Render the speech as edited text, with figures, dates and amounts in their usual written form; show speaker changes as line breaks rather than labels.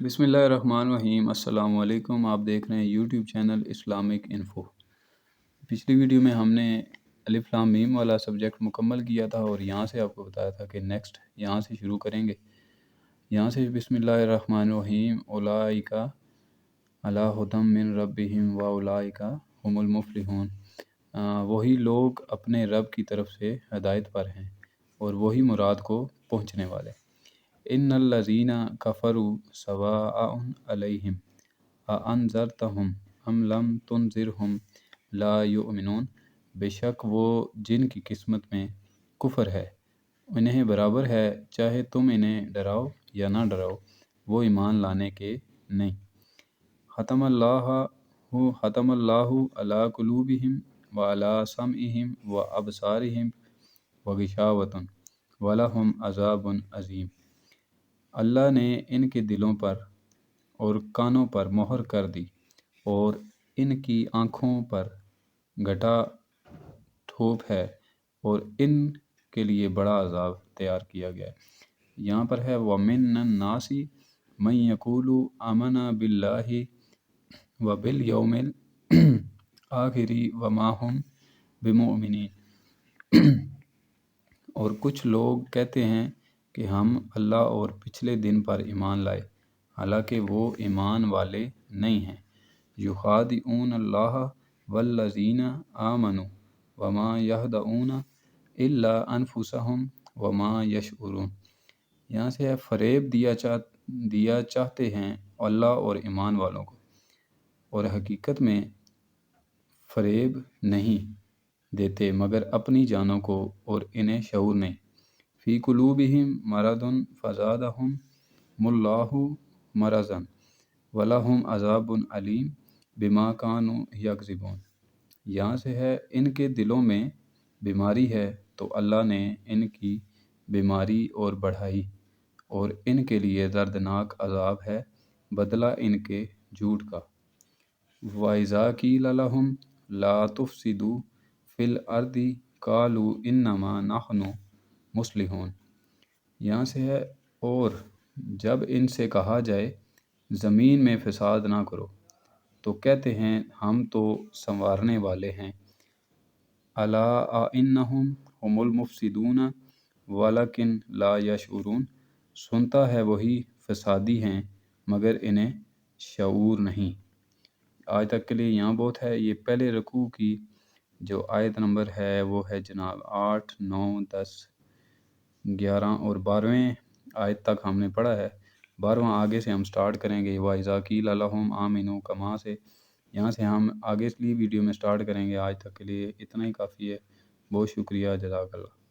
बिस्मिल्लाहिर्रहमानिर्रहीम। अस्सलाम वालेकुम। आप देख रहे हैं यूट्यूब चैनल इस्लामिक इन्फो। पिछली वीडियो में हमने अलिफ लाम मीम वाला सब्जेक्ट मुकम्मल किया था और यहाँ से आपको बताया था कि नेक्स्ट यहाँ से शुरू करेंगे। यहाँ से बिस्मिल्लाहिर्रहमानिर्रहीम। उलाइका अला हुदम मिन रब्बिहिम व उलाइका हुमुल मुफलिहून। वही लोग अपने रब की तरफ से हदायत पर हैं और वही मुराद को पहुँचने वाले। इन्नल्लज़ीना कफ़रू सवाअन अलैहिम अअन्ज़रतहुम अम लम तुनज़िरहुम ला युमिनून। बेशक वो जिनकी किस्मत में कुफ़र है उन्हें बराबर है, चाहे तुम इन्हें डराओ या ना डराओ, वो ईमान लाने के नहीं। ख़तमल्लाहु अला कुलूबिहिम व अला समइहिम व अबसारिहिम व गिशावतुन व लहुम अज़ाबुन अज़ीम। अल्लाह ने इनके दिलों पर और कानों पर मोहर कर दी और इनकी आँखों पर घटा ठोप है और इनके लिए बड़ा अजाब तैयार किया गया है। यहाँ पर है वमिन्नन नासी मन यक़ूलु आमना बिल्लाहि व बिल यौमिल आखिरी व मा हुम बिमुमिनीन। और कुछ लोग कहते हैं कि हम अल्लाह और पिछले दिन पर ईमान लाए, हालांकि वो ईमान वाले नहीं हैं। युखादिऊन अल्लाह वल्लज़ीना आमनु वमा यहदऊन इल्ला अनफुसहुम वमा यशउरून। यहाँ से है फ़रेब दिया चाहते हैं अल्लाह और ईमान वालों को, और हकीकत में फ़रेब नहीं देते मगर अपनी जानों को, और इन्हें शऊर नहीं। फ़ी कुलूबिहिम मरदुन फ़ज़ादहुम मुल्लाहु मरज़न वलहुम अज़ाबुन अलीम बिमा कानू यकज़िबून। यहाँ से है इनके दिलों में बीमारी है तो अल्लाह ने इनकी बीमारी और बढ़ाई, और इनके लिए दर्दनाक अज़ाब है बदला इनके झूठ का। वइज़ा क़ील लहुम ला तुफ़सिदू फ़िल अर्दि क़ालू इन्नमा नहनु मुस्लिहून। यहाँ से है और जब इनसे कहा जाए ज़मीन में फ़साद ना करो तो कहते हैं हम तो संवारने वाले हैं। अला इन्नहुम हुमुल मुफ़सिदून वलकिन ला यशउरून। सुनता है वही फ़सादी हैं मगर इन्हें शऊर नहीं। आज तक के लिए यहाँ बहुत है। ये पहले रकू की जो आयत नंबर है वो है जनाब 8, 9, 10, 11 और 12वें आयत तक हमने पढ़ा है। 12वां आगे से हम स्टार्ट करेंगे। वइज़ा क़ील लहुम आमिनू कमा से यहाँ से हम आगे इसलिए वीडियो में स्टार्ट करेंगे। आज तक के लिए इतना ही काफ़ी है। बहुत शुक्रिया, जज़ाकल्लाह।